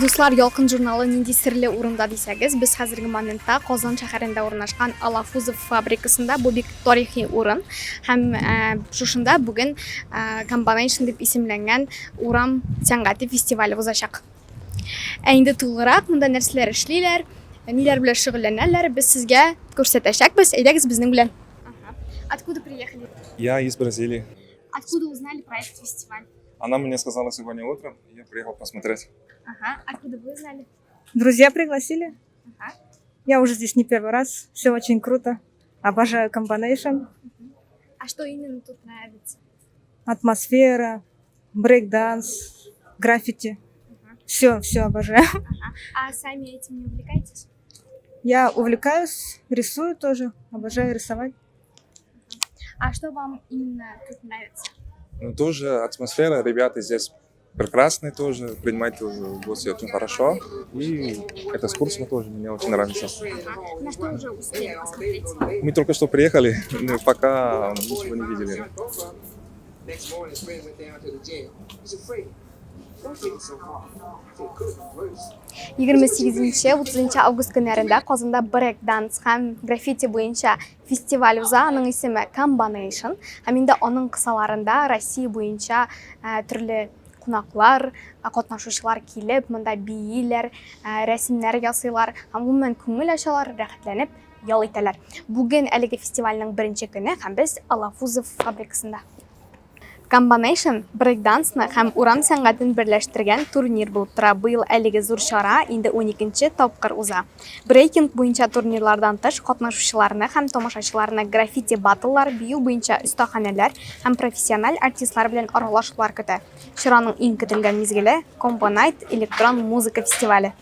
Дуслар, Ялкын журналы нинди сирле урында дисәгез, без хәзерге моментта Казан шәһәрендә урнашкан Алафузов фабрикасында, бу бик тарихи урын һәм шушында бүген Combination дип исемләнгән урам сәнгате фестивале узачак. Инде тулырак монда нәрсәләр эшлиләр, ниләр белән шөгыльләнәләр, без сезгә күрсәтәчәкбез. Әйдәгез безнең белән. Откуда приехали? Я из Бразилии. Откуда узнали про этот фестиваль? Она мне сказала сегодня утром, и я приехал посмотреть. Ага. Откуда вы узнали? Друзья пригласили. Ага. Я уже здесь не первый раз. Все очень круто. Обожаю Combination. А что именно тут нравится? Атмосфера, брейк-данс, граффити. Все обожаю. Ага. А сами этим не увлекаетесь? Я увлекаюсь, рисую тоже. Обожаю рисовать. А что вам именно тут нравится? Ну, тоже атмосфера, ребята здесь прекрасные тоже, принимают тоже гости очень хорошо. И эта экскурсия тоже мне очень нравится. На что уже успели посмотреть? Мы только что приехали, но пока ничего не видели. Егерме 8-30 август көннәрендә Казанда брейк-данс һәм граффити буенча фестиваль уза, аның исеме Combination. Һәм инде аның кысаларында Россия буенча төрле кунаклар, катнашучылар килеп, монда бииләр, рәсемнәр ясыйлар, һәм гомумән күңел ачалар, рәхәтләнеп ял итәләр. Бүген әлеге фестивальнең беренче көне һәм без Алафузов фабрикасында. Combination брейк-дансны һәм урам сәнгатен берләштергән турнир булып тора. Быел әлеге зур чара инде 12нче тапкыр уза. Брейкинг буенча турнирлардан тыш катнашучыларны һәм тамашачыларны граффити батллар, бию буенча остаханәләр һәм профессиональ артистлар белән аралашулар көтә. Чараның иң көтелгән мизгеле Combinate электрон музыка фестивале.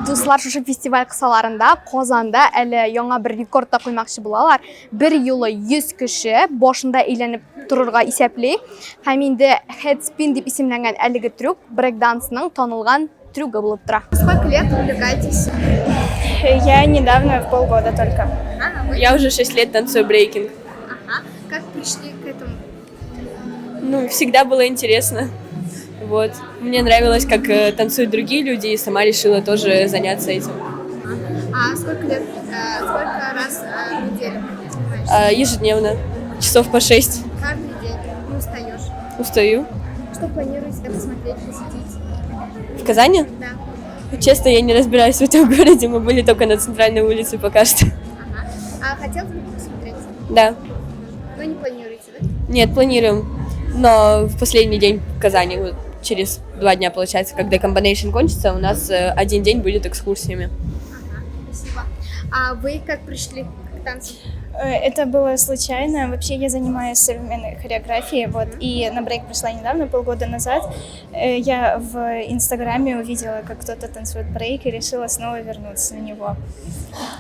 Дуслар, шушы фестиваль кысаларында Казанда әле яңа бер рекорд та куймакчы булалар. Бер юлы 100 кеше башында әйләнеп торырга исәпли. Һәм инде headspin дип исемләнгән әлеге трюк брейк-дансның танылган трюгы булып тора. Сколько лет увлекаетесь? Я недавно, в полгода только. Я уже 6 лет танцую брейкинг. Ага. Как пришли к этому? Ну, всегда было интересно. Вот. Мне нравилось, как танцуют другие люди, и сама решила тоже заняться этим. А сколько лет, сколько раз в неделю занимаешься? Ежедневно. Часов по 6. Каждый день? Не устаешь? Устаю. Что планируете посмотреть, посетить? В Казани? Да. Честно, я не разбираюсь в этом городе, мы были только на центральной улице пока что. Ага. А хотелось бы посмотреть? Да. Но не планируете, да? Нет, планируем. Но в последний день в Казани, вот через 2 дня, получается, когда Combination кончится, у нас один день будет экскурсиями. Ага, спасибо. А вы как пришли к танцам? Это было случайно. Вообще я занимаюсь современной хореографией, вот, и на брейк пришла недавно, полгода назад. Я в Инстаграме увидела, как кто-то танцует брейк, и решила снова вернуться на него.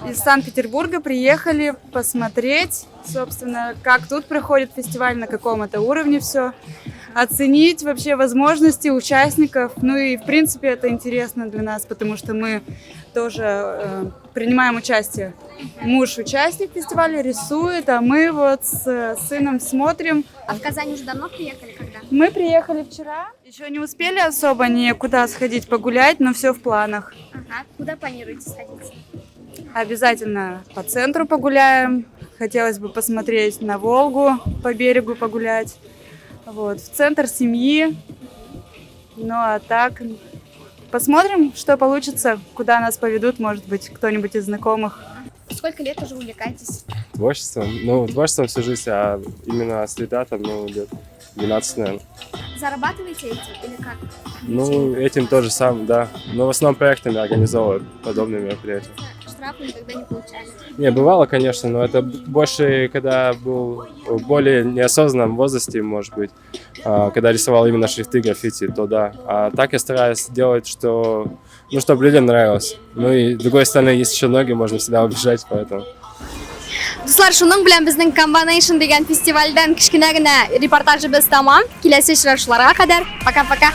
Из Санкт-Петербурга приехали посмотреть, собственно, как тут проходит фестиваль, на каком это уровне все, оценить вообще возможности участников. Ну и, в принципе, это интересно для нас, потому что мы тоже принимаем участие. Муж участник фестиваля, рисует, а мы вот с сыном смотрим. А в Казань уже давно приехали, когда? Мы приехали вчера, еще не успели особо никуда сходить погулять, но все в планах. Ага. Куда планируете сходить? Обязательно по центру погуляем. Хотелось бы посмотреть на Волгу, по берегу погулять. Вот, в центр семьи. Ну а так, посмотрим, что получится, куда нас поведут, может быть, кто-нибудь из знакомых. Сколько лет уже увлекаетесь? Творчеством? Ну, творчеством всю жизнь, а именно стрит-артом, лет 12, наверное. Зарабатываете этим или как? Ну, этим тоже сам, да. Но в основном проектами организовываю подобные мероприятия. Штрафы никогда не получали? Не, бывало, конечно, но это больше, когда был в более неосознанном возрасте, может быть, когда рисовал именно шрифты граффити, то да. А так я стараюсь делать, что, ну, чтобы людям нравилось. Ну и с другой стороны, есть еще ноги, можно всегда убежать, поэтому... Дуслар, шуның белән безнең Combination дигән фестивальдән кичкенә генә репортажыбыз тамам. Киләсе очрашуларга кадәр. Пока-пока.